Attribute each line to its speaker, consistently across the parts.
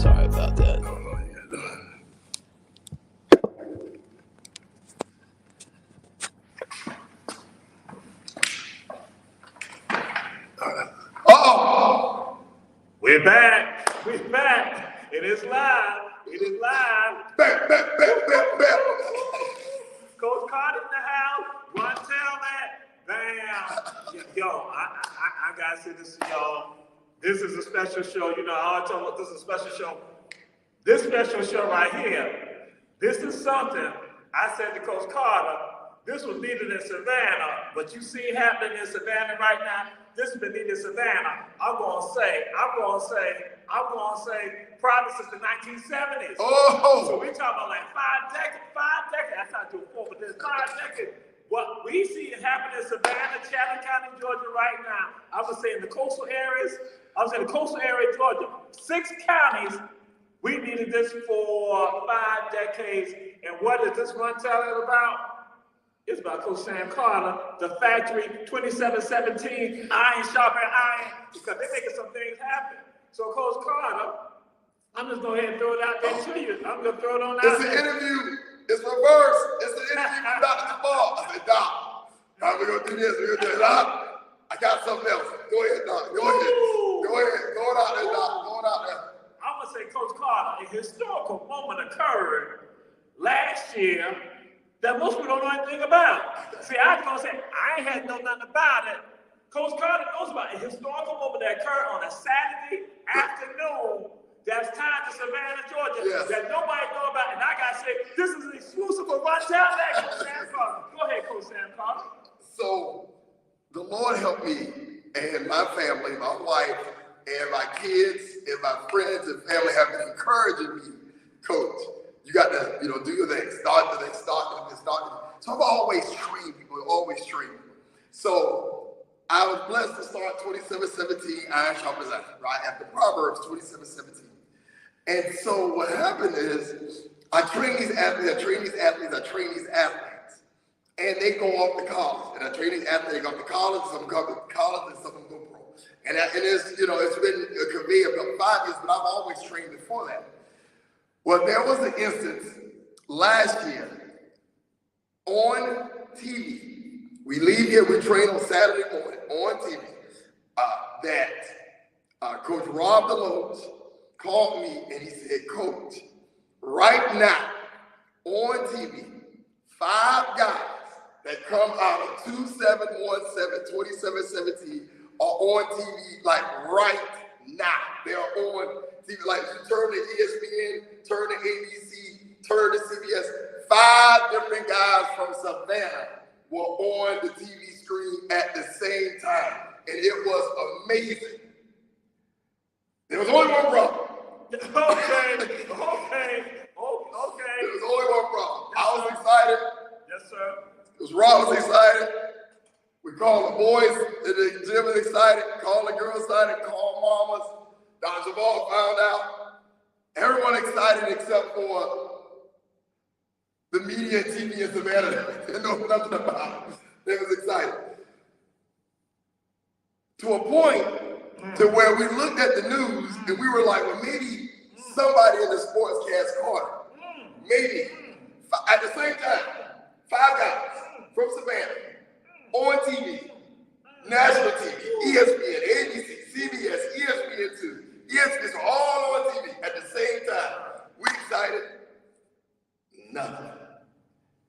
Speaker 1: Sorry about that.
Speaker 2: Uh-oh! We're back. We're back. It is live. It is live.
Speaker 3: Back.
Speaker 2: Coach Carter in the house. One tell that. Bam. Yo, I gotta say this to y'all. This is a special show. You know, I always tell you this is a special show. This special show right here. This is something I said to Coach Carter. This was needed in Savannah, but you see happening in Savannah right now. This has been needed in Savannah. I'm gonna say, probably since the 1970s.
Speaker 3: Oh!
Speaker 2: So we're talking about like 5 decades. That's not too full, but there's 5 decades. What we see happening in Savannah, Chatham County, Georgia right now, I would say in the coastal areas, Georgia, 6 counties, we needed this for 5 decades. And what is this one telling about? It's about Coach Sam Carter, the factory 2717, iron sharpening iron, because they're making some things happen. So Coach Carter, I'm just going to go ahead and throw it out there to you. I'm going to throw it on out there.
Speaker 3: It's an interview. It's reverse. It's an interview from Dr. Jamal. I said, Doc, we're going to do this. We're going to do that. I got something else. Go ahead, Doc. Go ahead. Throw it out there, Doc. Throw it out there. I'm
Speaker 2: going to say, Coach Carter, a historical moment occurred last year that most people don't know anything about. See, I was going to say, I ain't had to know nothing about it. Coach Carter knows about it. A historical moment that occurred on a Saturday afternoon that's tied to Savannah, Georgia, that nobody know about. And I got to say, this is an exclusive for One Town Day, Coach Sam Carter. Go ahead, Coach Sam Carter. So, the Lord helped me and my family, my wife, and my kids, and my friends and family have been encouraging me, Coach. You got to, do your thing. Start the thing, start the thing. So I've always trained people, So I was blessed to start 2717 Iron Sharpens Iron, right? After Proverbs 2717. And so what happened is I train these athletes, and they go off to college. And I train these athletes, they go off to college, some go to college, and some go pro. And it's, it's been a conveyor of 5 years, but I've always trained before that. Well, there was an instance last year on TV. We leave here, we train on Saturday morning on TV. That Coach Rob DeLoach called me and he said, Coach, right now on TV, 5 guys that come out of 2717 are on TV like right now. They are on TV, like you turn to ESPN, turn to ABC, turn to CBS. 5 different guys from Savannah were on the TV screen at the same time. And it was amazing. There was only one problem. Okay. There was only one problem. I was excited. Yes, sir. Because Rob was excited. We called the boys in the gym was excited, called the girls excited, called mamas. Dr. Jamal found out. Everyone excited except for the media and TV in Savannah. They know nothing about it. They was excited.
Speaker 3: to a point to where we looked at the news and we were like, well, maybe somebody in the sportscast caught it. Maybe. At the same time, 5 guys from Savannah on TV, national TV, ESPN, ABC, CBS, ESPN2, ESPN, so all on TV at the same time. We excited? Nothing.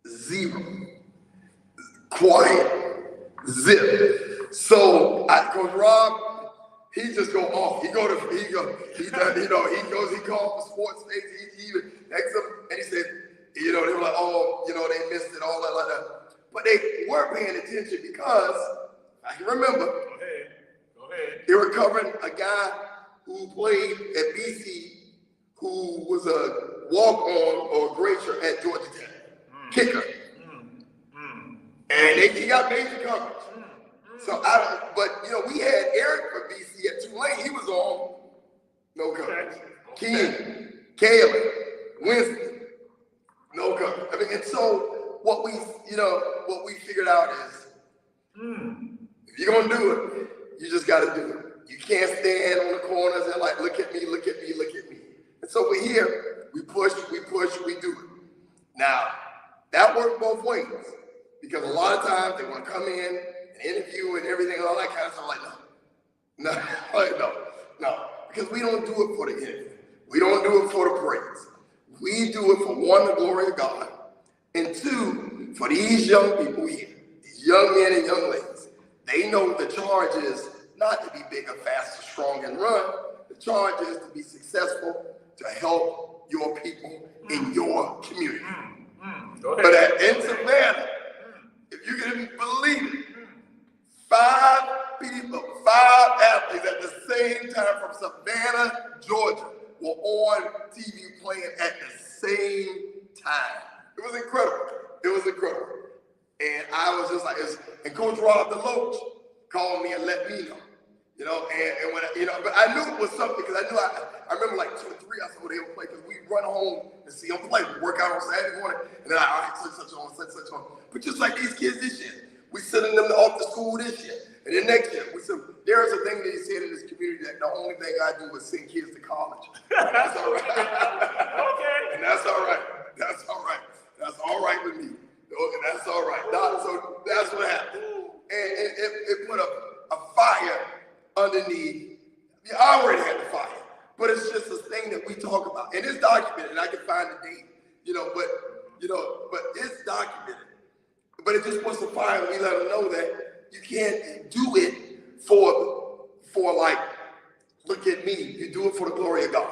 Speaker 3: Zero. Quiet. Zip. So Coach Rob, he just go off. He calls the sports page. He even texts them and he said, they were like, oh, they missed it, all that like that. But they weren't paying attention because I can remember. Go ahead. They were covering a guy who played at BC, who was a walk-on or a grazer at Georgia Tech, kicker. And he got major coverage. So we had Eric from BC at Tulane. He was on no coverage. Keenan, Caleb, Winston, no coverage. I mean, and so what we figured out is, if you're gonna do it, you just got to do it. You can't stand on the corners and like, look at me, look at me, look at me. And so we're here. We push, we do it. Now that worked both ways because a lot of times they want to come in and interview and everything and all that kind of stuff. Like, no, because we don't do it for the interview. We don't do it for the praise. We do it for one, the glory of God, and two, for these young people here, these young men and young ladies. They know the charge is not to be bigger, faster, strong, and run. The charge is to be successful, to help your people in your community. But in Savannah, if you can believe it, 5 athletes at the same time from Savannah, Georgia, were on TV playing at the same time. It was incredible. And I was just like, and Coach Rob DeLoach called me and let me know. And when but I knew it was something because I remember like 2 or 3. I said, well, they'll play because we run home and see them play. We work out on Saturday morning, and then all right, such on. But just like these kids this year, we sending them off to school this year, and then next year we said there is a thing that he said in this community that the only thing I do is send kids to college. That's all right. Okay. And that's all right. That's all right with me. Okay, that's all right. So that's what happened, and it put a fire underneath. I already had the fire, but it's just a thing that we talk about, and it's documented. And I can find the date, but it's documented. But it just puts a fire, and we let them know that you can't do it for like, look at me. You do it for the glory of God.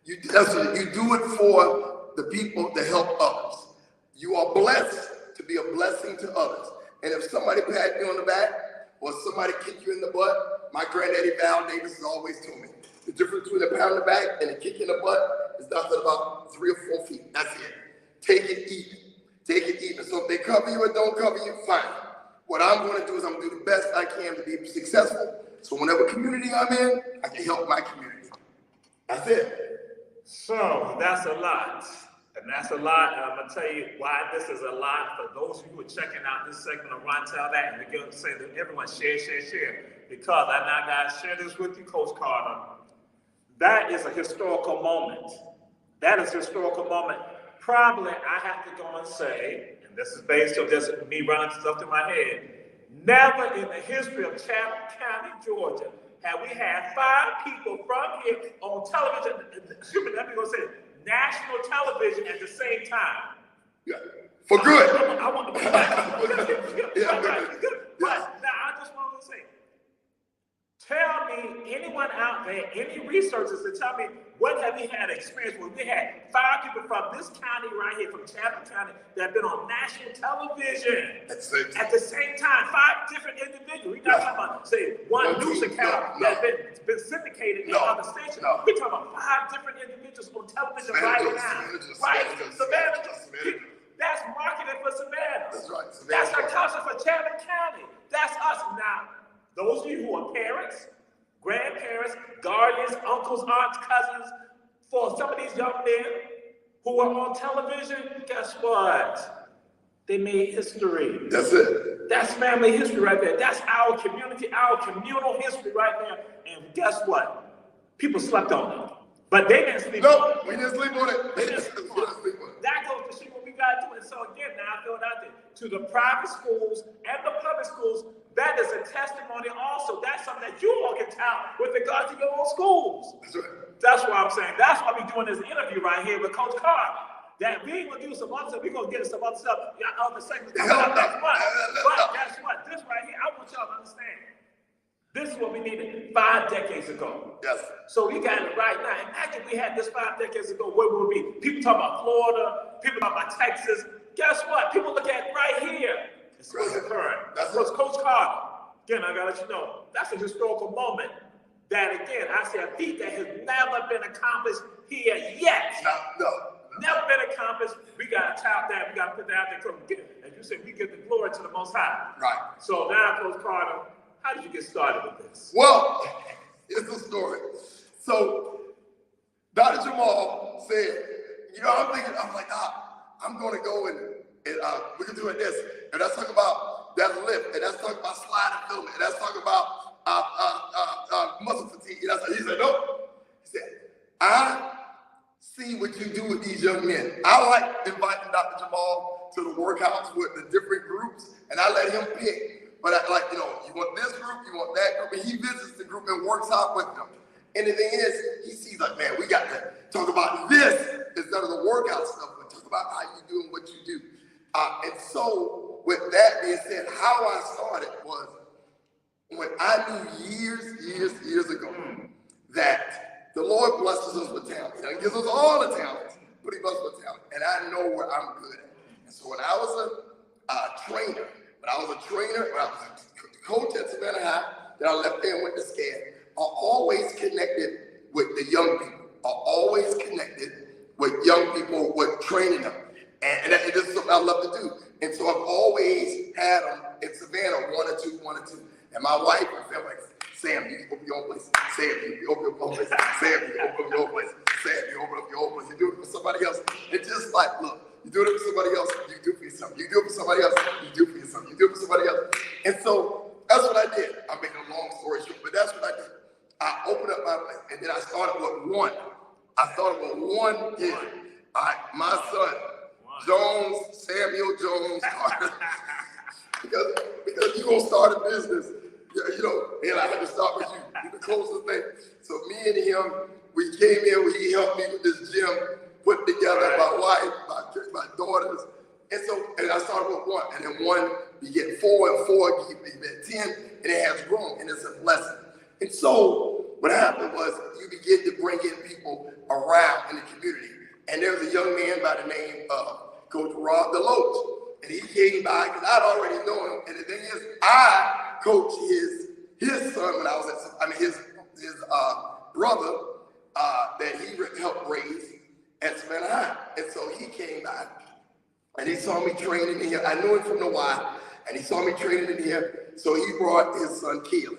Speaker 3: You do it for the people to help others. You are blessed to be a blessing to others. And if somebody pat you on the back or somebody kick you in the butt, my granddaddy Val Davis has always told me the difference between a pat on the back and a kick in the butt is nothing about 3 or 4 feet. That's it. Take it even. So if they cover you or don't cover you, fine. What I'm going to do is I'm going to do the best I can to be successful. So whenever community I'm in, I can help my community. That's it.
Speaker 2: So that's a lot. And that's a lot. And I'm going to tell you why this is a lot. For those of you who are checking out this segment of Ron Tell That, and we're going to say that everyone share. Because I now got to share this with you, Coach Carter. That is a historical moment. Probably I have to go and say, and this is based on just me running stuff through my head, never in the history of Chatham County, Georgia, have we had 5 people from here on television, let me go say it, national television at the same time.
Speaker 3: Yeah, for good.
Speaker 2: I want to be good. But now I just want to say, tell me, anyone out there, any researchers to tell me what have we had experience with? We had 5 people from this county right here, from Chatham County, that have been on national television at the same time. 5 different individuals. We're not talking about, say, one news account that's been syndicated in other stations. We're talking about 5 different individuals on television right now. Savannah. That's marketing for Savannah. That's right. That's our culture for Chatham County. That's us now. Those of you who are parents, grandparents, guardians, uncles, aunts, cousins, for some of these young men who are on television, guess what? They made history.
Speaker 3: That's it.
Speaker 2: That's family history right there. That's our community, our communal history right there. And guess what? People slept on it. But they didn't sleep on it.
Speaker 3: No, we didn't sleep on it.
Speaker 2: They didn't sleep on it. That goes to see what we got to do. And so again, now I throw it out there. To the private schools and the public schools, that is a testimony also. That's something that you all can tout with regards to your own schools.
Speaker 3: That's right.
Speaker 2: That's what I'm saying. That's why we're doing this interview right here with Coach Carter. That we ain't gonna do some other stuff. We're gonna get some other stuff. Y'all other segments coming up next month. But guess what? This right here, I want y'all to understand. This is what we needed 5 decades ago.
Speaker 3: Yes.
Speaker 2: So we got it right now. Imagine we had this 5 decades ago. Where would we be? People talk about Florida. People talk about Texas. Guess what? People look at right here. It's what's occurring. That's what's Coach Carter. Again, I gotta let you know. That's a historical moment. That again, I say a feat that has never been accomplished here yet.
Speaker 3: No.
Speaker 2: Never been accomplished. We gotta tout that. We gotta put that out there. And you said we give the glory to the Most High.
Speaker 3: Right.
Speaker 2: So now, Coach Carter, how did you get started with this?
Speaker 3: Well, here's the story. So, Dr. Jamal said, I'm thinking, I'm like, I'm going to go and we can do it this. And let's talk about that lift. And let's talk about sliding filming. And let's talk about muscle fatigue. And he said, nope. He said, I see what you do with these young men. I like inviting Dr. Jamal to the workouts with the different groups, and I let him pick. But I like, you want this group, you want that group, and he visits the group and works out with them. And the thing is, he sees like, man, we got to talk about this instead of the workout stuff, but talk about how you do and what you do. And so, with that being said, how I started was when I knew years ago that the Lord blesses us with talent. He gives us all the talent, but he blesses us with talent. And I know where I'm good at. And so when I was a trainer, when I was a coach at Savannah High, then I left there and went to SCAD, I always connected with the young people. I always connected with young people, with training them. And this is something I love to do. And so I've always had them in Savannah, 1 or 2. And my wife and family like, Sam, you open your own place. Sam, you open your own place. Sam, you open up your own place. Sam, you open up your own place. You do it for somebody else. It's just like, look, you do it for somebody else, you do it for yourself. You do it for somebody else, you do it for yourself. You do it for somebody else. And so that's what I did. I'm making a long story short, but that's what I did. I opened up my place, and then I started with one. I started with one kid. All right, my son, Samuel Jones, because you're going to start a business. And I had to start with you. You're the closest thing. So me and him, we came in, he helped me with this gym, put together my wife, my daughters. And I started with 1. And then 1, you get 4, and 4, you get 10, and it has grown, and it's a blessing. And so what happened was you begin to bring in people around in the community. And there was a young man by the name of Coach Rob DeLoach. And he came by because I'd already known him. And the thing is, I coached his son when I was his brother that he helped raise at Savannah High. And so he came by and he saw me training in here. I knew him from the Y, and he saw me training in here. So he brought his son Keelan.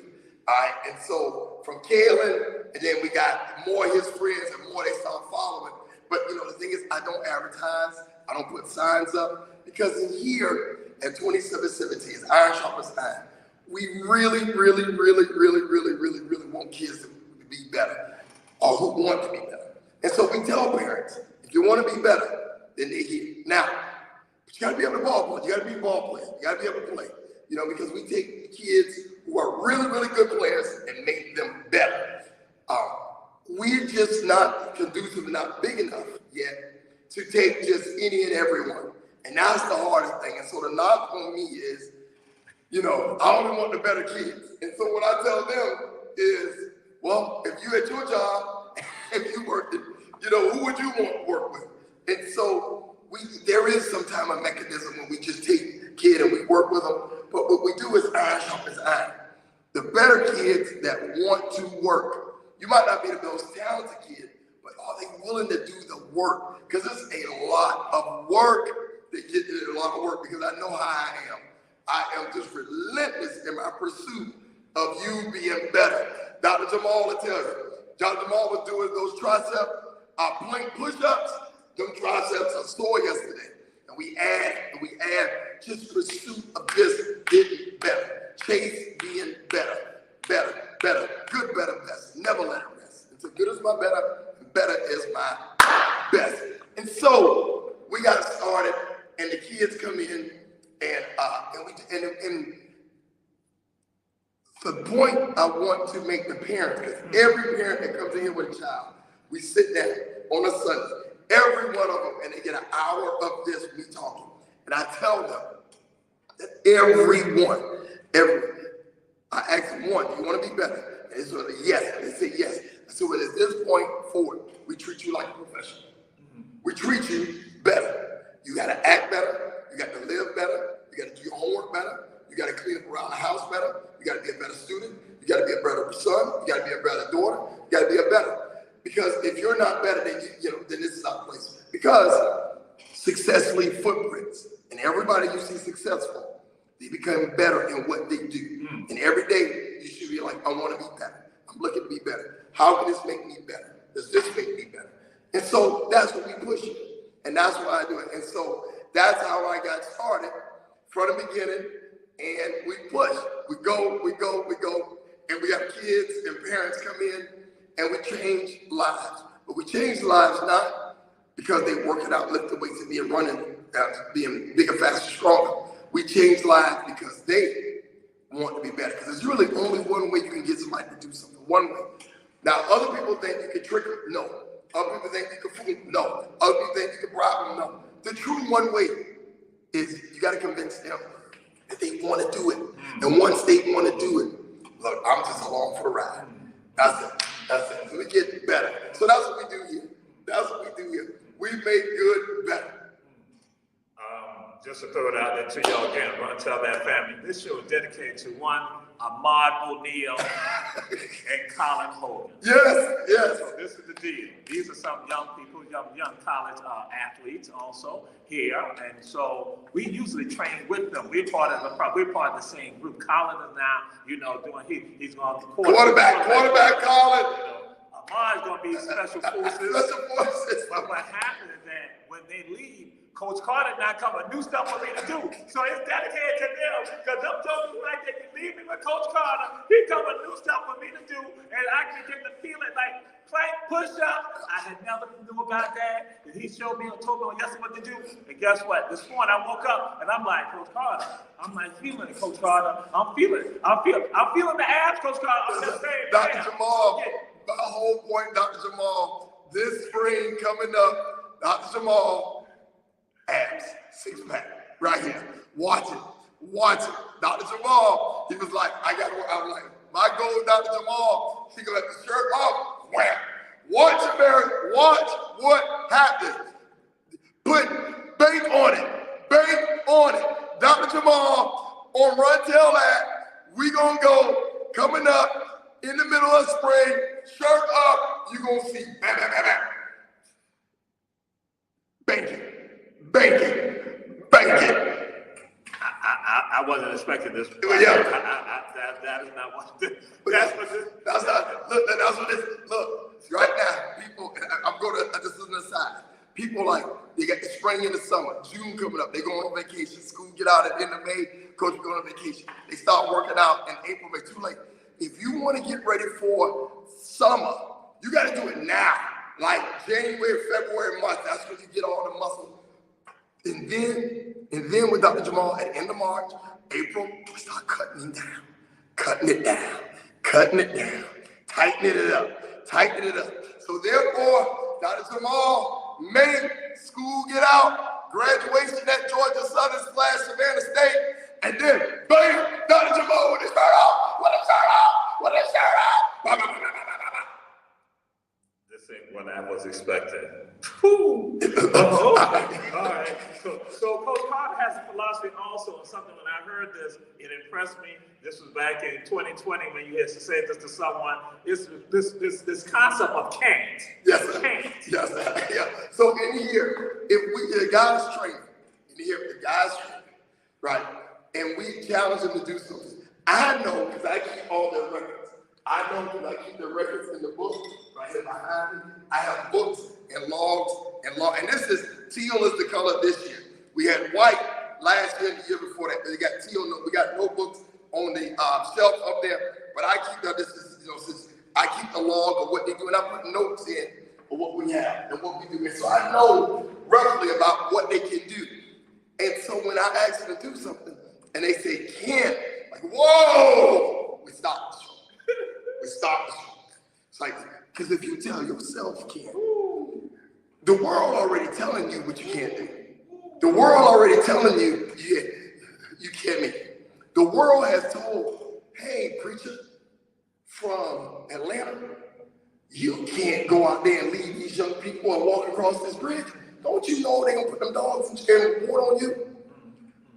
Speaker 3: All right, and so from Keelan, and then we got more of his friends and more they started following. But the thing is, I don't advertise. I don't put signs up because in here at 2717 is Iron Sharpens Iron. We really want kids to be better or who want to be better. And so we tell parents, if you want to be better, then they're here. Now, but you got to be able to ball play. You got to be a ball player. You got to be able to play. Because we take kids who are really good players and make them better. We're just not conducive and not big enough yet to take just any and everyone. And that's the hardest thing. And so the knock on me is, I only want the better kids. And so what I tell them is, well, if you had your job, if you worked it, who would you want to work with? And so there is sometimes a mechanism when we just take a kid and we work with them. But what we do is iron sharpens iron. The better kids that want to work. You might not be the most talented kid, but are they willing to do the work? Because it's a lot of work to get to a lot of work because I know how I am. I am just relentless in my pursuit of you being better. Dr. Jamal will tell you. Dr. Jamal was doing those tricep plank push-ups. Them triceps are sore yesterday. And we add just pursuit of just getting better. Chase being better, better, better, good, better, best. Never let it rest. And so good is my better, better is my best. And so we got started, and the kids come in, and the point I want to make the parents, because every parent that comes in here with a child, we sit down on a Sunday, every one of them, and they get an hour of this, me talking. And I tell them that I ask them one, do you want to be better? And they say yes, and they say yes. So at this point forward, we treat you like a professional. We treat you better. You got to act better. You got to live better. You got to do your homework better. You got to clean up around the house better. You got to be a better student. You got to be a better son. You got to be a better daughter. You got to be a better. Because if you're not better, then then this is our place. Because success leaves footprints, and everybody you see successful, they become better in what they do. And every day you should be like, I want to be better. I'm looking to be better. How can this make me better? Does this make me better? And so that's what we push, and that's why I do it. And so that's how I got started from the beginning. And we push, we go, and we have kids and parents come in, and we change lives. But we change lives not because they work it out, lift the weights, and being running, being bigger, faster, stronger. We change lives because they want to be better. Because there's really only one way you can get somebody to do something. One way. Now, other people think you can trick them. No. Other people think you can fool them. No. Other people think you can bribe them. No. The true one way is you got to convince them that they want to do it. And once they want to do it, look, I'm just along for the ride. That's it. That's it. So we get better. So that's what we do here. That's what we do here. We make good better.
Speaker 2: Just to throw it out there to y'all again, I'm going to tell that family, this show is dedicated to one, Ahmad O'Neal and Colin Holden.
Speaker 3: Yes.
Speaker 2: So this is the deal. These are some young people, young college athletes also here, and so we usually train with them. We're part of the same group. Colin is now, he's going to
Speaker 3: quarterback Colin.
Speaker 2: Ahmad's going to be special forces. But what happens is that when they leave, Coach Carter now come a new stuff for me to do. So it's dedicated to them. Because them jokers like they can leave me with Coach Carter. He come a new stuff for me to do. And I can get the feeling like plank push-up. I had never knew about that. And he showed me and told me yesterday what to do. And guess what? This morning I woke up and I'm like, Coach Carter. I'm like feeling it, Coach Carter. I'm feeling the abs, Coach Carter. I'm just saying,
Speaker 3: Dr. Jamal, my whole point, Dr. Jamal, this spring coming up, Dr. Jamal, abs, six-pack, right here. Watch it. Dr. Jamal, he was like, I was like, my goal, Dr. Jamal, he gonna let the shirt off, wham. Watch it, Barry, watch what happens. Put bank on it. Dr. Jamal, on Run Tell That, we gonna go, coming up, in the middle of spring, shirt up, you gonna see, bam, bam, bam, bam. Banking.
Speaker 2: I wasn't expecting this.
Speaker 3: Yeah.
Speaker 2: That is not what this.
Speaker 3: That's what this. Look, right now, people. I'm going to. This is an aside. People like they got the spring and the summer, June coming up. They going on vacation. School get out at the end of May. Coach going on vacation. They start working out in April, May. Too late. If you want to get ready for summer, you got to do it now. Like January, February, March. That's when you get all the muscle. And then with Dr. Jamal at the end of March, April, we start cutting it down, tightening it up. So therefore, Dr. Jamal, May, school get out, graduation at Georgia Southern / Savannah State, and then bam, Dr. Jamal with his shirt off.
Speaker 2: This ain't what I was expecting. All right. So Coach Carter has a philosophy also, and something when I heard this, it impressed me. This was back in 2020 when you had to say this to someone. It's this concept of can't.
Speaker 3: Yes, sir.
Speaker 2: Can't.
Speaker 3: Yes, sir. Yeah. So in here, if the guys training, right, and we challenge them to do something, I know because I keep all their records. I know because I keep the records in the book right here behind me. I have books and logs and this is teal is the color this year. We had white last year and the year before that. They got we got notebooks on the shelf up there. But I keep since I keep the log of what they do, and I put notes in of what we have and what we do. And so I know roughly about what they can do. And so when I ask them to do something and they say can't, like, whoa, we stop the show. We stop the show. It's like, because if you tell yourself can't, the world already telling you what you can't do. The world already telling you, yeah, you can't make it. The world has told, hey, preacher from Atlanta, you can't go out there and leave these young people and walk across this bridge. Don't you know they're going to put them dogs and water on you?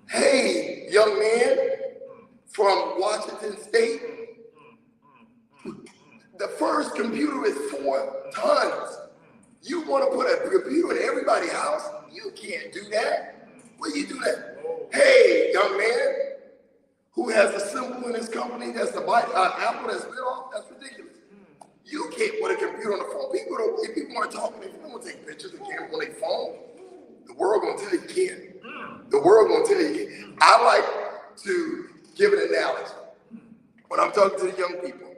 Speaker 3: Hey, young man from Washington State, the first computer is 4 tons. You want to put a computer in everybody's house? You can't do that. Where you do that? Hey, young man who has a symbol in his company that's the apple that's bit off, that's ridiculous. You can't put a computer on the phone. If people want to talk on their phone, don't take pictures and cameras on their phone. The world gonna tell you you can't. The world gonna tell you you can't. I like to give an analogy. When I'm talking to the young people,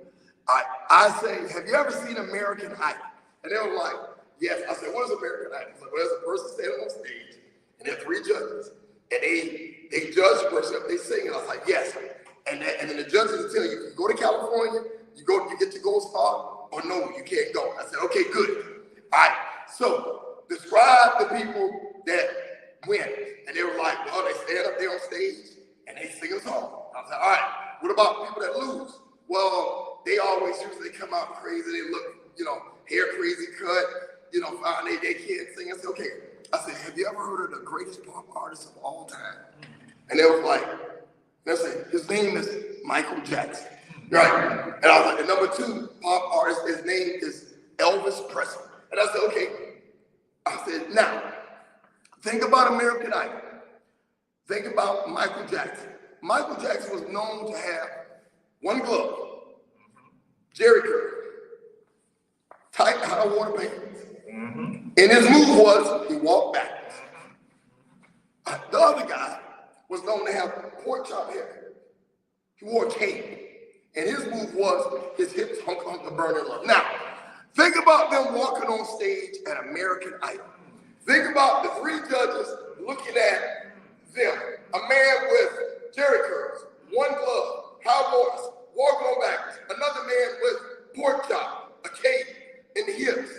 Speaker 3: I say, have you ever seen American Idol? And they were like, yes. I said, what is American Idol? Like, well, there's a person standing on stage, and there are 3 judges, and they judge the person if they sing. And I was like, yes. And then the judges will tell you, you go to California, you get your gold star, or no, you can't go. I said, okay, good. All right. So describe the people that win. And they were like, well, they stand up there on stage and they sing a song. I said, all right, what about people that lose? Well, they always usually come out crazy. They look, hair crazy cut, they can't sing. I said, okay. I said, have you ever heard of the greatest pop artist of all time? And they was like, let's say, his name is Michael Jackson. Right. And I was like, the number 2 pop artist, his name is Elvis Presley. And I said, okay. I said, now, think about American Idol. Think about Michael Jackson. Michael Jackson was known to have 1 glove, Jerry curl, tight high water pants. And his move was he walked backwards. The other guy was known to have pork chop hair. He wore a cape. And his move was his hips hunk the burning love. Now, think about them walking on stage at American Idol. Think about the 3 judges looking at them. A man with jerry curls, 1 glove, high waters, walking on backwards. Another man with pork chop, a cape in the hips.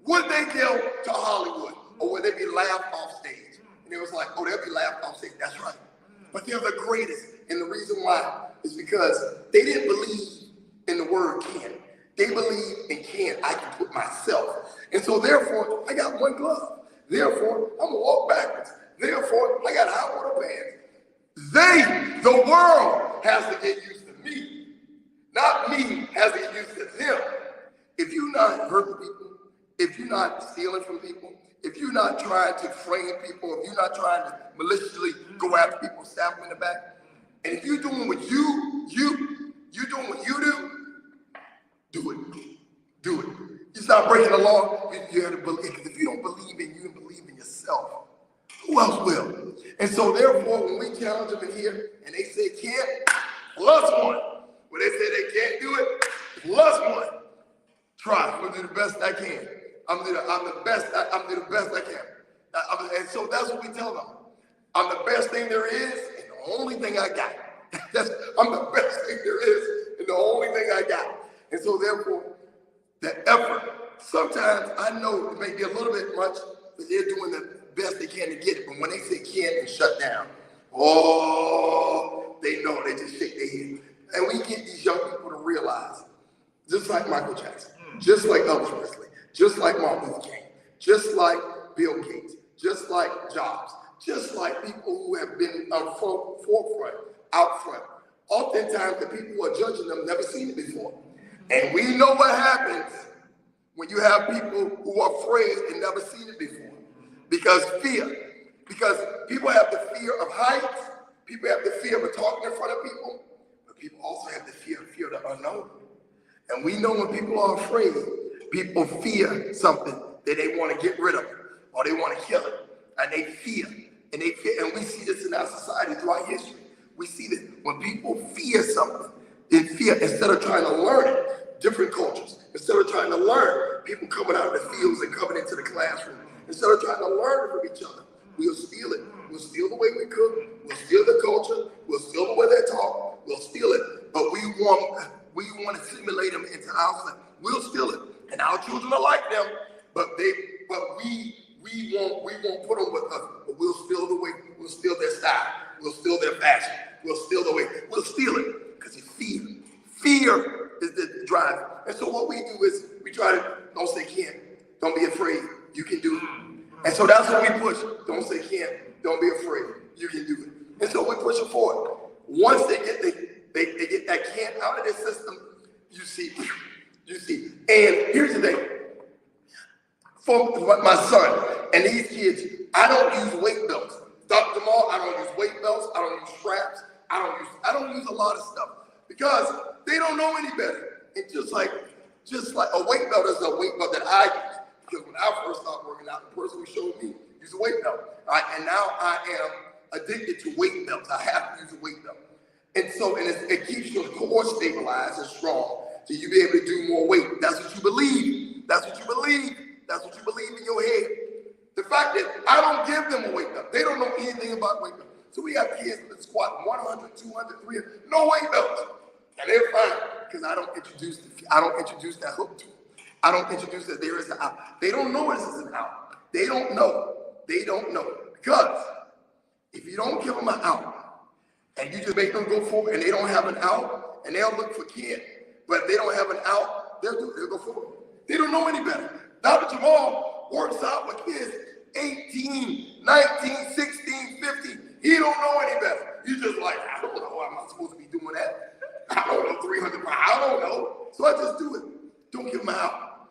Speaker 3: Would they go to Hollywood, or would they be laughed off stage? And it was like, oh, they'll be laughed off stage. That's right. But they're the greatest. And the reason why is because they didn't believe in the word can. They believe in can. I can put myself. And so therefore, I got 1 glove. Therefore, I'm gonna walk backwards. Therefore, I got high water pants. The world has to get used to me. Not me has to get used to them. If you're not hurting people, if you're not stealing from people, if you're not trying to frame people, if you're not trying to maliciously go after people, stab them in the back, and if you're doing what you doing what you do it. Do it. You stop breaking the law, you have to believe. Because if you don't believe in you and believe in yourself, who else will? And so therefore, when we challenge them in here and they say can't, +1. When they say they can't do it, +1. Try. I'm gonna do the best I can. I'm the best I can. And so that's what we tell them. I'm the best thing there is, and the only thing I got. I'm the best thing there is, and the only thing I got. And so therefore, the effort. Sometimes I know it may be a little bit much, but they're doing the best they can to get it. But when they say can't and shut down, they know, they just shake their head. And we get these young people to realize, just like Michael Jackson, just like Elvis Presley, just like Martin Luther King, just like Bill Gates, just like Jobs, just like people who have been forefront, out front. Oftentimes the people who are judging them never seen it before. And we know what happens when you have people who are afraid and never seen it before. Because people have the fear of heights, people have the fear of talking in front of people, but people also have the fear of the unknown. And we know when people are afraid, people fear something that they want to get rid of, or they want to kill it. And they fear and they fear, and we see this in our society throughout history. We see that when people fear something, they fear instead of trying to learn it, different cultures, instead of trying to learn, people coming out of the fields and coming into the classroom, instead of trying to learn from each other, we'll steal it. We'll steal the way we cook, we'll steal the culture, we'll steal the way they talk, we'll steal it, but we want to simulate them into our stuff. We'll steal it. And our children are like them, but we won't put them with us, but we'll steal the way, we'll steal their style, we'll steal their fashion, we'll steal the way, we'll steal it, because it's fear. Fear is the drive. And so what we do is we try to, don't say can't, don't be afraid, you can do it. And so that's what we push, don't say can't, don't be afraid, you can do it. And so we push it forward. Once they get that can't out of their system, you see. And here's the thing, for my son and these kids, I don't use weight belts. Dr. Jamal, I don't use weight belts, I don't use straps, I don't use a lot of stuff because they don't know any better. And just like a weight belt is a weight belt that I use. Because when I first started working out, the person who showed me used a weight belt. Right? And now I am addicted to weight belts. I have to use a weight belt. And so it keeps your core stabilized and strong so you be able to do more weight. That's what you believe. That's what you believe. That's what you believe in your head. The fact that I don't give them a weight belt. They don't know anything about weight belts. So we have kids that squat 100, 200, 300, no weight belts. And they're fine because I don't introduce that hook to them. I don't introduce that there is an out. They don't know this is an out. They don't know. Because if you don't give them an out and you just make them go forward and they don't have an out and they'll look for kid, but if they don't have an out, they'll go forward. They don't know any better. Dr. Jamal works out with kids 18, 19, 16, 15. He don't know any better. He's just like, I don't know. I'm not supposed to be doing that. I don't know, 300 pounds. I don't know. So I just do it. Don't give them out.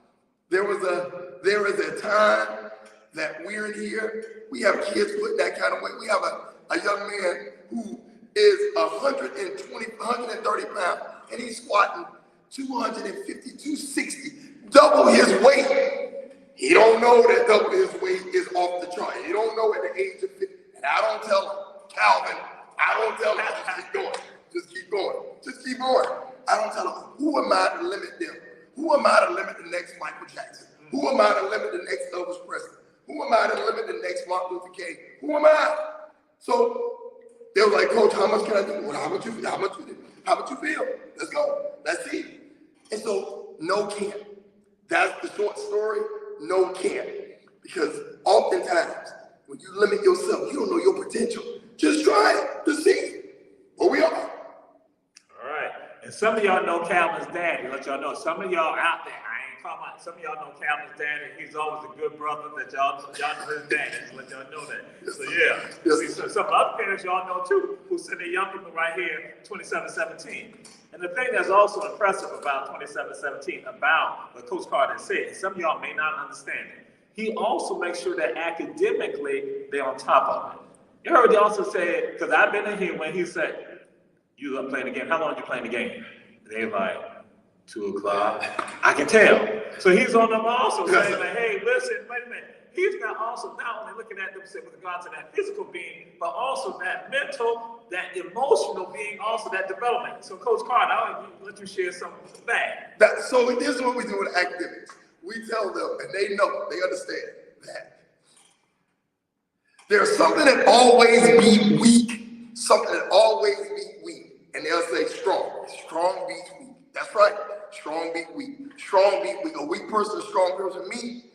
Speaker 3: There is a time that we're in here. We have kids putting that kind of weight. We have a young man who is 130 pounds, and he's squatting 250, 260, double his weight. He don't know that double his weight is off the chart. He don't know at the age of 50. And I don't tell him, Calvin, I don't tell him, just keep going. I don't tell him, who am I to limit them? Who am I to limit the next Michael Jackson? Who am I to limit the next Elvis Presley? Who am I to limit the next Martin Luther King? Who am I? So they were like, Coach, how much can I do? Well, how much you feel? Let's go. Let's see. And so no can't. That's the short story. No can't. Because oftentimes when you limit yourself, you don't know your potential. Just try it to see where we are.
Speaker 2: And some of y'all know Calvin's daddy. Let y'all know. Some of y'all out there, I ain't talking about. Some of y'all know Calvin's daddy. He's always a good brother that y'all know his daddy. Just let y'all know that. So yeah. See, so some other parents y'all know too, who send their young people right here, 2717. And the thing that's also impressive about 2717, about what Coach Carter said, some of y'all may not understand it. He also makes sure that academically they're on top of it. You heard he also say, because I've been in here when he said, you up playing the game. How long are you playing the game? They're like, 2 o'clock. I can tell. So he's on them also saying, like, hey, listen, wait a minute. He's not only looking at them with regard to that physical being, but also that mental, that emotional being, also that development. So Coach Carter, I'll let you share some of that.
Speaker 3: So this is what we do with academics. We tell them, and they know, they understand that there's something that always be weak, something that always be weak. And they'll say strong. Strong beats weak. That's right. Strong beat weak. Strong beat weak. A weak person, a strong person me,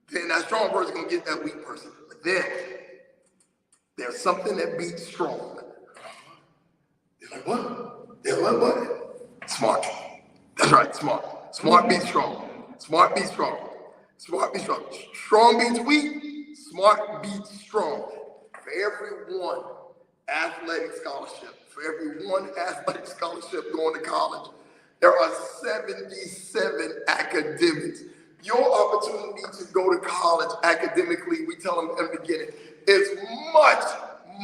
Speaker 3: then that strong person gonna get that weak person. But then there's something that beats strong. They're like, what? They're like, what? Smart. That's right, smart. Smart beats strong. Smart beats strong. Smart beats strong. Strong beats weak. Smart beats strong. For every one athletic scholarship, for every one athletic scholarship going to college, there are 77 academics. Your opportunity to go to college academically, we tell them in the beginning, is much,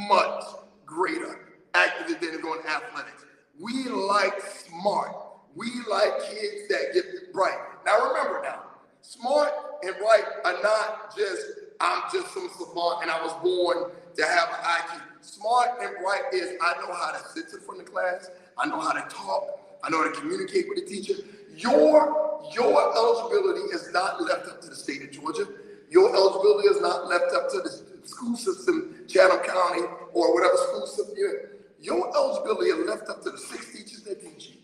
Speaker 3: much greater than going to athletics. We like smart. We like kids that get bright. Now remember smart and bright are not just, I'm just some savant and I was born to have an IQ. Smart and bright is I know how to sit in front of the class. I know how to talk. I know how to communicate with the teacher. Your eligibility is not left up to the state of Georgia. Your eligibility is not left up to the school system, Chatham County, or whatever school system you're in. Your eligibility is left up to the 6 teachers that teach you.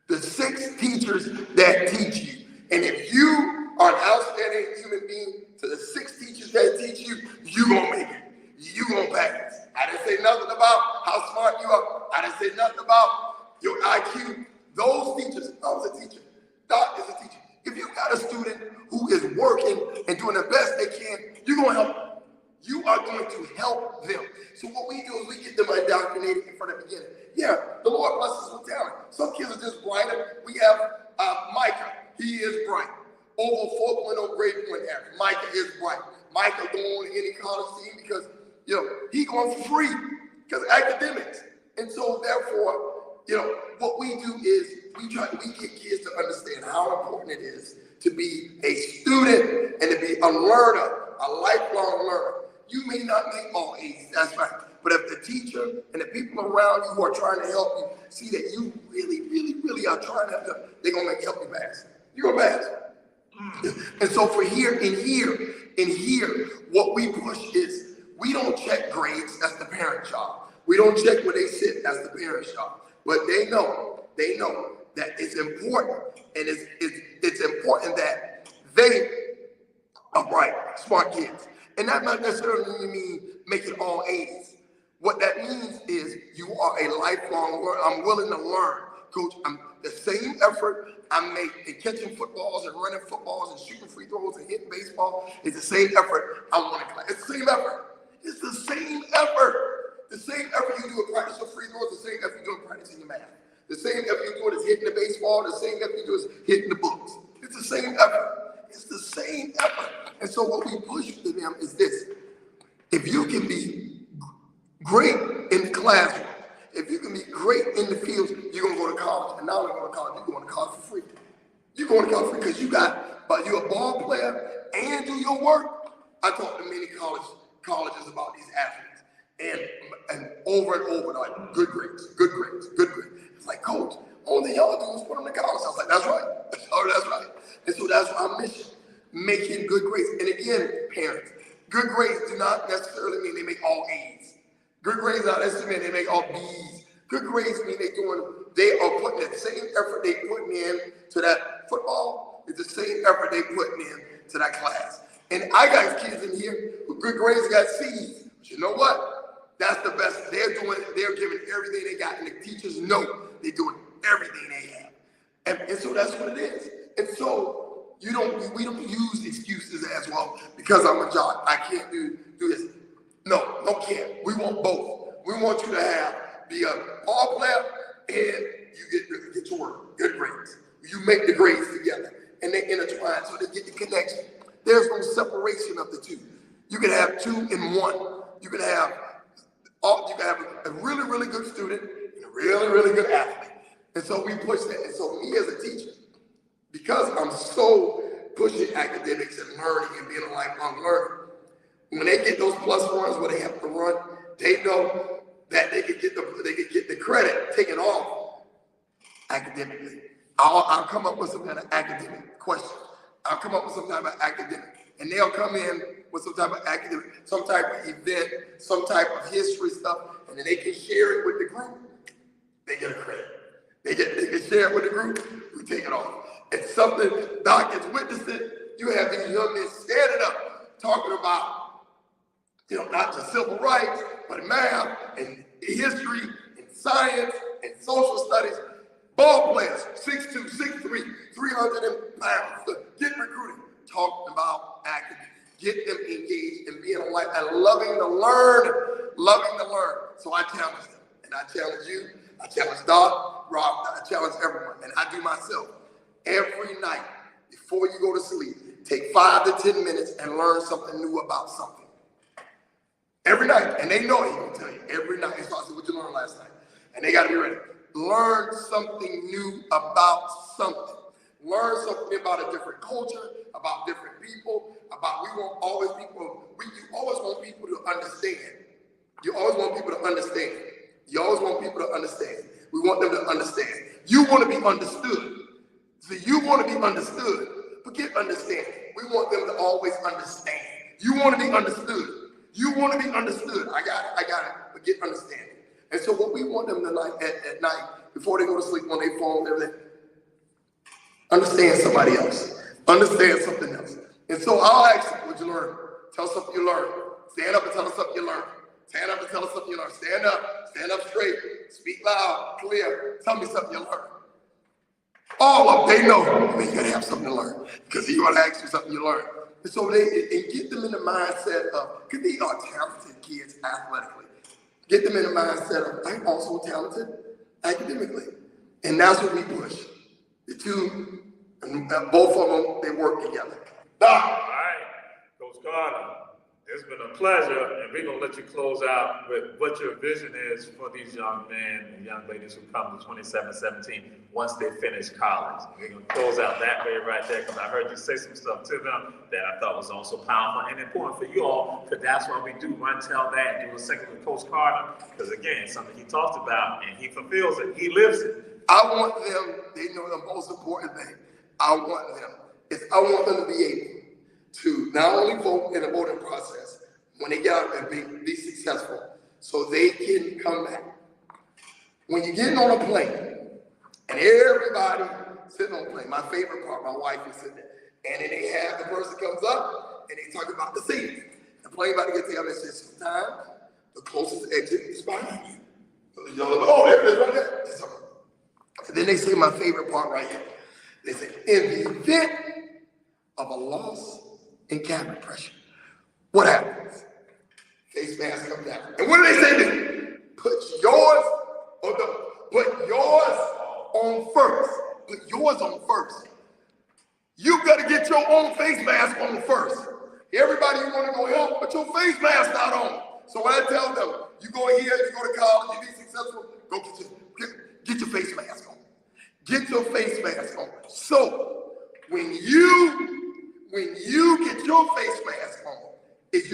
Speaker 3: The 6 teachers that teach you. And if you are an outstanding human being to the 6 teachers that teach you, you're going to make it. You're going to pass. I didn't say nothing about how smart you are. I didn't say nothing about your IQ. Those teachers, I was a teacher. Doc is a teacher. If you got a student who is working and doing the best they can, you're going to help them. You are going to help them. So what we do is we get them indoctrinated from the beginning. Yeah, the Lord blesses us with talent. Some kids are just brighter. We have Micah. He is bright. Over 4.0 grade point average. Micah is bright. Micah going on any college team because, he going for free because academics. And so therefore, what we do is we get kids to understand how important it is to be a student and to be a learner, a lifelong learner. You may not make all A's, that's right. But if the teacher and the people around you who are trying to help you see that you really, really, really are trying to help them, they're going to help you pass. You're going to pass. And so for here, what we push is we don't check grades, that's the parent job. We don't check where they sit, that's the parent's job. But they know that it's important, and it's important that they are bright, smart kids. And that not necessarily mean making all A's. What that means is you are a lifelong learner. I'm willing to learn. Coach, the same effort I make in catching footballs and running footballs and shooting free throws and hitting baseball is the same effort I want in class. It's the same effort. It's the same effort. The same effort you do in practice of free throws, the same effort you do in practicing your math. The same effort you do is hitting the baseball, the same effort you do is hitting the books. It's the same effort. It's the same effort. And so what we push to them is this. If you can be great in the classroom, if you can be great in the fields, you're going to go to college. And not only going to college, you're going to college for free. You're going to college for free because you're a ball player and do your work. I talk to many colleges about these athletes. And over and over, they're like, good grades. It's like, Coach, only thing y'all do is put them to college. I was like, that's right. That's right. And so that's our mission, making good grades. And again, parents, good grades do not necessarily mean they make all A's. Good grades do not necessarily mean they make all B's. Good grades mean they are putting the same effort they putting in to that football is the same effort they putting in to that class. And I got kids in here who good grades got C's. But you know what? That's the best. They're giving everything they got, and the teachers know they're doing everything they have. And so that's what it is. And so we don't use excuses as well because I'm a jock. I can't do this. No can't. We want both. We want you to be a ball player and you get your work, good grades. You make the grades together and they intertwine so they get the connection. There's no separation of the two. You can have 2 in 1. You can have a really, really good student and a really, really good athlete. And so we push that. And so me as a teacher, because I'm so pushing academics and learning and being a lifelong learner, when they get those +1s where they have to run, they know that they could get the credit taken off academically. I'll come up with some kind of academic question. I'll come up with some type of academic. And they'll come in with some type of academic, some type of event, some type of history stuff, and then they can share it with the group. They get a credit. They can share it with the group. We take it off. It's something Doc has witnessed it. You have these young men standing up talking about, not just civil rights, but math and history and science and social studies. Ball players, 6'2", 6'3", 300 pounds, get recruited. Talking about academics, get them engaged and being alive and loving to learn. So I challenge them, and I challenge you. I challenge Doc, Rob. I challenge everyone, and I do myself. Every night before you go to sleep, take 5 to 10 minutes and learn something new about something. Every night, and they know it. He's gonna tell you every night. So I said, "What you learned last night?" And they got to be ready. Learn something new about something. learn something about a different culture, about different people, about you always want people to understand. You always want people to understand. You always want people to understand. We want them to understand. You want to be understood. So you want to be understood. Forget understanding. We want them to always understand. You want to be understood. You want to be understood. I got it. Forget understanding. And so what we want them to at night, before they go to sleep on their phone, everything, understand somebody else. Understand something else. And so I'll ask you, what'd you learn? Tell us something you learned. Stand up and tell us something you learned. Stand up and tell us something you learned. Stand up straight, speak loud, clear. Tell me something you learned. All of them, they know they gotta have something to learn because he's gonna ask you something you learned. And so they get them in the mindset of, because they are talented kids athletically. Get them in the mindset of, I'm also talented academically. And that's what we push. The two, and both of them, they work together.
Speaker 2: All right, Coach Carter, it's been a pleasure, and we're going to let you close out with what your vision is for these young men and young ladies who come to 27-17 once they finish college. We're going to close out that way right there, because I heard you say some stuff to them that I thought was also powerful and important for you all, because that's why we do Run, Tell That, and do a second with Coach Carter, because again, something he talked about, and he fulfills it, he lives it.
Speaker 3: I want them, they know the most important thing. I want them to be able to not only vote in the voting process when they get out and be successful, so they can come back. When you're getting on a plane and everybody sitting on the plane, my favorite part, my wife is sitting there, and then they have the person comes up and they talk about the seat. The plane about to get there, and says sometimes the closest exit is behind you. So the yellow, oh, there it is right there. And then they say my favorite part right here. They say, in the event of a loss in cabin pressure, what happens? Face mask comes down. And what do they say then? Put yours on first. Put yours on first. You got to get your own face mask on first. Everybody you want to go help, but your face mask not on. So when I tell them, you go here, you go to college, you be successful, go get your face mask on. Get your face mask on. So when you get your face mask on, it's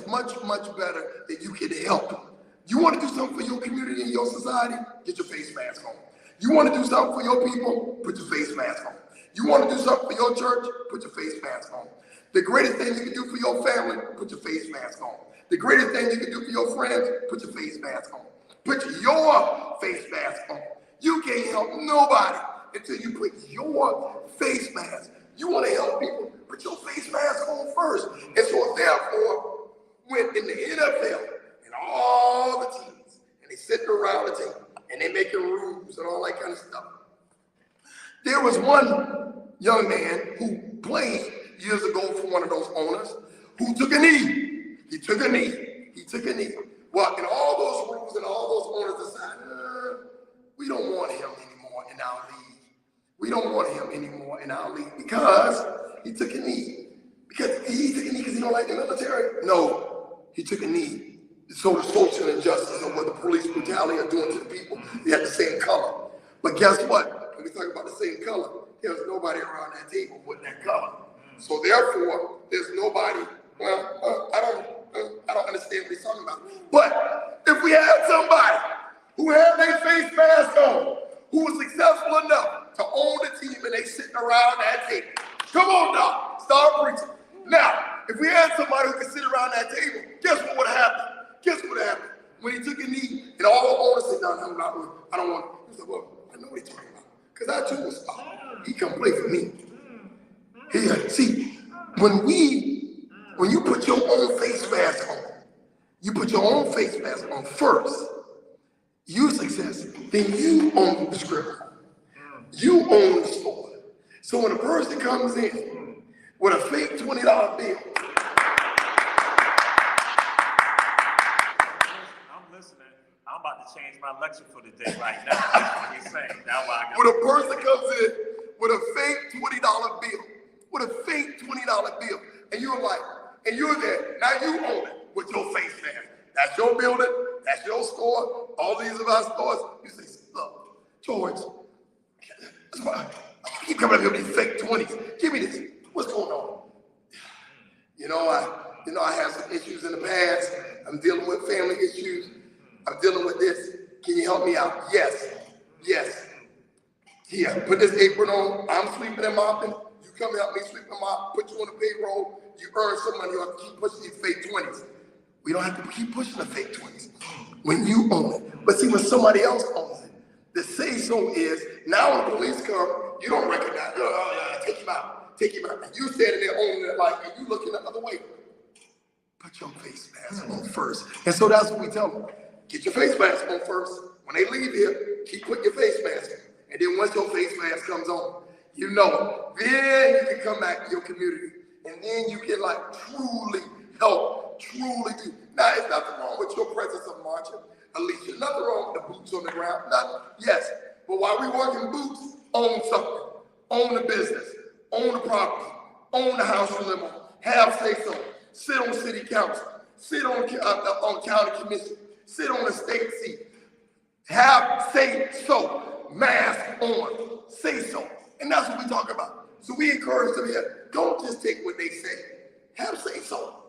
Speaker 3: much better that you can help. You want to do something for your community and your society? Get your face mask on. You want to do something for your people? Put your face mask on. You want to do something for your church? Put your face mask on. The greatest thing you can do for your family? Put your face mask on. The greatest thing you can do for your friends? Put your face mask on. Put your face mask on. You can't help nobody until you put your face mask. You want to help people? Put your face mask on first. And so therefore, when in the NFL and all the teams, and they sit around the table and they making rules and all that kind of stuff. There was one young man who played years ago for one of those owners who took a knee. He took a knee. Well, and all those rules and all those owners decided, we don't want him anymore in our league. We don't want him anymore in our league because he took a knee. Because he took a knee because he don't like the military? No, he took a knee. So the social injustice and what the police brutality are doing to the people, they have the same color. But guess what? When we talk about the same color, there's nobody around that table with that color. So therefore, there's nobody, I don't understand what he's talking about. But if we had somebody who had their face mask on, who was successful enough to own the team and they sitting around that table, come on now, start preaching. Now, if we had somebody who could sit around that table, guess what would have happened? When he took a knee, and all the owners said, no, I don't want it. He said, well, I know what he's talking about. Because I too was he come play for me. Here, see, when you put your own face mask on, first, you success, then you own the script. You own the store. So when a person comes in with a fake $20 bill,
Speaker 2: I'm about to change my lecture for the day right now. That's what he's saying. That's why I got
Speaker 3: when a person comes in with a fake $20 bill, and you're like, and you're there, now you own it with your face mask. That's your building, that's your store, all these of our stores. You say, look, George, that's why Keep coming up here with these fake 20s. Give me this. What's going on? I have some issues in the past. I'm dealing with family issues. I'm dealing with this. Can you help me out? Yes. Here, put this apron on. I'm sweeping and mopping. You come help me sweep and mop. Put you on the payroll. You earn some money. You have to keep pushing these fake 20s. We don't have to keep pushing the fake 20s when you own it. But see, when somebody else owns it, the say-so is, now when the police come, you don't recognize, take him out. And you standing there owning it like, and you looking the other way. Put your face mask on first. And so that's what we tell them. Get your face mask on first. When they leave here, keep putting your face mask on. And then once your face mask comes on, then you can come back to your community. And then you can truly help, truly do. Now, there's nothing wrong with your presence of marching, Alicia. Nothing wrong with the boots on the ground. Nothing. Yes. But while we working boots, own something. Own the business. Own the property. Own the house you live on. Have say-so. Sit on city council. Sit on county commission. Sit on the state seat. Have say-so. Mask on. Say-so. And that's what we talk about. So we encourage them here. Don't just take what they say. Have say-so.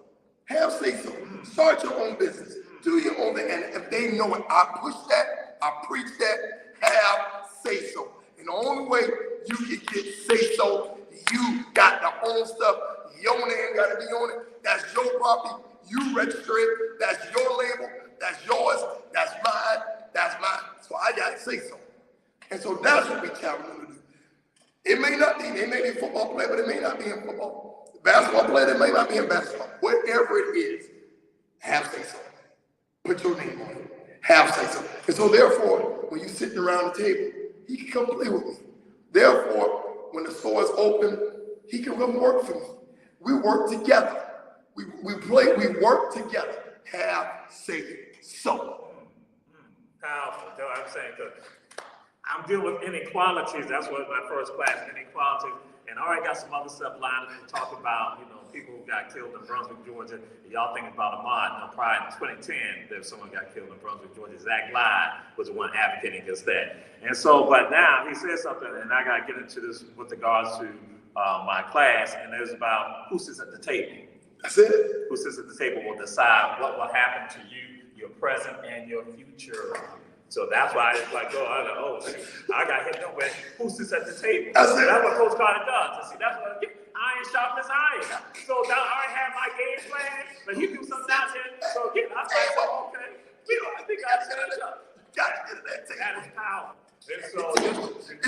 Speaker 3: Have say-so. Start your own business. Do your own thing. And if they know it, I push that. I preach that. Have say-so. And the only way you can get say-so, you got to own stuff. Your name got to be on it. That's your property. You register it. That's your label. That's yours. That's mine. That's mine. So I got to say so. And so that's what we challenge them to do. It may not be. They may be a football player, but it may not be in football. Basketball player, it may not be in basketball. Whatever it is, have say so. Put your name on it. Have say so. And so therefore, when you're sitting around the table, he can come play with me. Therefore, when the store is open, he can come work for me. We work together. We work together. Have say so.
Speaker 2: Powerful. That's what I'm saying. Because I'm dealing with inequalities. That's what my first class, inequalities. And I already got some other stuff lined up to talk about, people who got killed in Brunswick, Georgia. Y'all thinking about Ahmaud. Now, prior to 2010, there was someone got killed in Brunswick, Georgia. Zach Lyde was the one advocating against that. And so, but now he said something, and I got to get into this with regards to my class, and there's about who sits at the table.
Speaker 3: That's it.
Speaker 2: Who sits at the table will decide what will happen to you, your present, and your future. So that's why it's like, I got hit up with who sits at the table. That's what Coach Carter does. See, that's what iron sharpens iron. So now I already have my game plan, but he do something out there. So again, I was like, okay, I think I set it up.
Speaker 3: You got to get at that table.
Speaker 2: That is power. And so,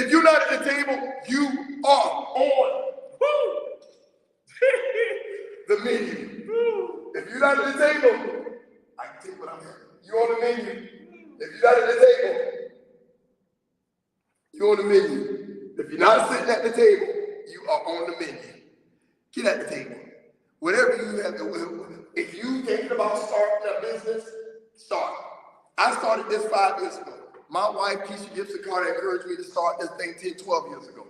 Speaker 3: if you're not at the table, you are on.
Speaker 2: Woo!
Speaker 3: The menu. Woo! If you're not at the table, I can tell you what I'm here. You're on the menu. If you're not at the table, you're on the menu. If you're not sitting at the table, you are on the menu. Get at the table. Whatever you have to do. If you thinking about starting a business, start. I started this 5 years ago. My wife, Keisha Gibson Carter, encouraged me to start this thing 10, 12 years ago.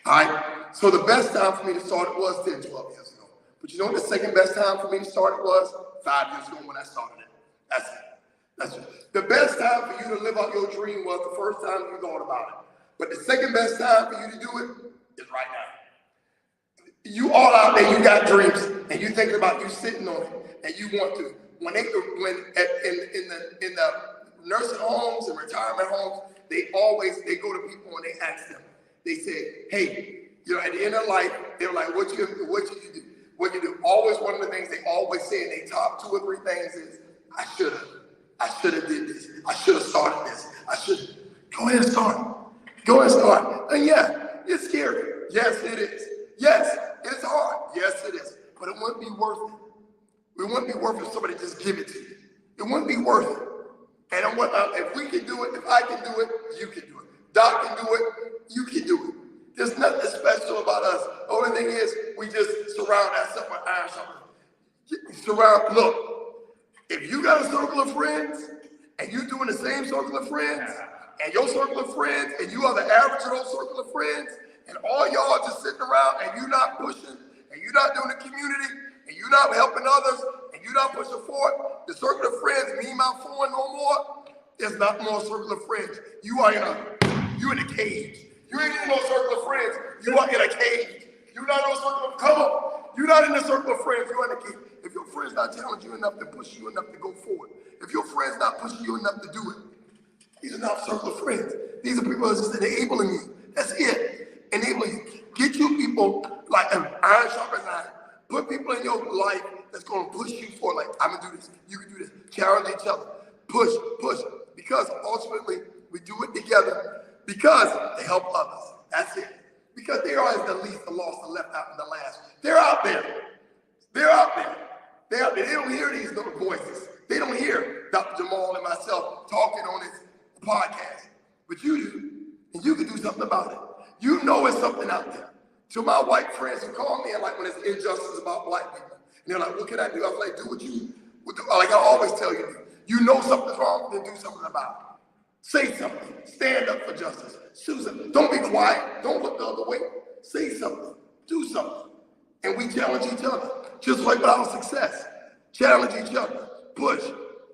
Speaker 3: All right? So the best time for me to start it was 10, 12 years ago. But you know what the second best time for me to start it was? 5 years ago when I started it. That's it. That's it. The best time for you to live out your dream was the first time you thought about it. But the second best time for you to do it is right now. You all out there, you got dreams, and you thinking about you sitting on it, and you want to. In the nursing homes and retirement homes, they go to people and they ask them. They say, hey, at the end of life, they're like, what you do? What you do? Always one of the things they always say in their top 2 or 3 things is, I should have did this. I should have started this. I should. Go ahead and start. Go ahead and start. And yeah, it's scary. Yes, it is. Yes, it's hard. Yes, it is. But it wouldn't be worth it. It wouldn't be worth it if somebody just give it to you. It wouldn't be worth it. And if we can do it, if I can do it, you can do it. Doc can do it, you can do it. There's nothing special about us. The only thing is we just surround ourselves with iron something. Look, if you got a circle of friends and you're doing the same circle of friends, and your circle of friends, and you are the average of those circle of friends, and all y'all just sitting around and you're not pushing, and you're not doing the community, and you're not helping others, and you're not pushing forward, the circle of friends, me, my phone, no more, there's not more circle of friends. You're in a cage. You ain't in no circle of friends. You are in a cage. You're not in no circle of, come on. You're not in the circle of friends. You're in a cage. If your friend's not challenging you enough to push you enough to go forward, if your friend's not pushing you enough to do it, these are not circle of friends. These are people who are just enabling you. That's it. Enabling you. Get you people like iron sharpens iron. Put people in your life that's going to push you for, like, I'm going to do this. You can do this. Challenge each other. Push. Because ultimately, we do it together because they help others. That's it. Because they are the least, the lost, the left out, and the last. They're out there. They're out there. They're out there. They don't hear these little voices. They don't hear Dr. Jamal and myself talking on this podcast. But you do. And you can do something about it. You know it's something out there. To my white friends who call me and like when it's injustice about black people. And they're like, what can I do? I was like, do what you would do. Like I always tell you, you know something's wrong, then do something about it. Say something. Stand up for justice. Susan, don't be quiet. Don't look the other way. Say something. Do something. And we challenge each other. Just like with our success. Challenge each other. Push.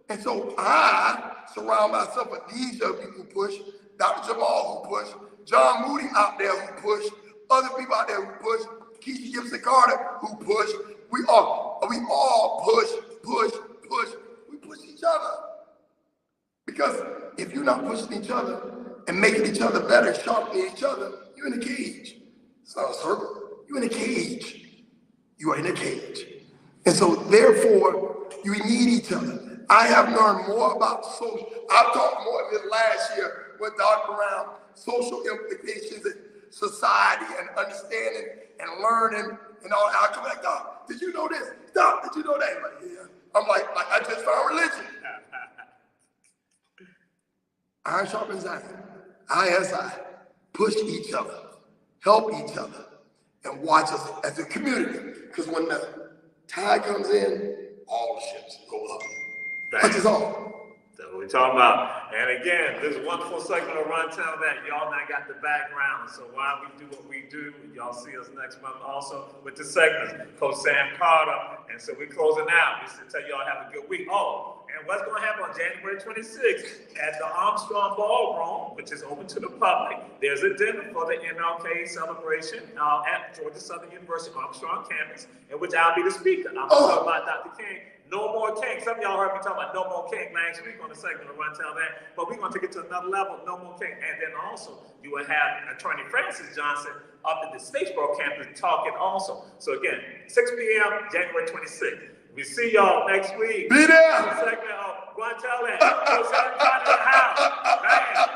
Speaker 3: And so I surround myself with these young people who push. Dr. Jamal who push. John Moody out there who push. Other people out there who push. Keisha Gibson Carter who push. We all push. We push each other. Because if you're not pushing each other and making each other better, sharpening each other, you're in a cage. It's not a circle. You're in a cage. You are in a cage. And so therefore, you need each other. I have learned more about social. I've talked more this last year with Dr. Brown, social implications in society and understanding and learning and all that. I come back, Doc, did you know this? Doc, did you know that? Like, yeah. I'm like I just found religion. Iron sharpens iron. ISI. Push each other. Help each other. And watch us as a community. Because when the tide comes in, all the ships go up. That's just all.
Speaker 2: That's what we're talking about. And again, this wonderful segment of Run Tell That. Y'all now got the background. So while we do what we do, y'all see us next month also with the segments. Coach Sam Carter. And so we're closing out. We should tell y'all have a good week. Oh, and what's going to happen on January 26th at the Armstrong Ballroom, which is open to the public. There's a dinner for the MLK celebration at Georgia Southern University Armstrong campus, in which I'll be the speaker. I'm going to talk about Dr. King. No more King. Some of y'all heard me talk about No More King last week on the segment of Run Tell That, but we're going to take it to another level. No More King. And then also, you will have Attorney Francis Johnson up at the Statesboro campus talking also. So again, 6 p.m., January 26th. We see y'all next week.
Speaker 3: Be there.
Speaker 2: On the segment of Run Tell That. So, in the house. Man.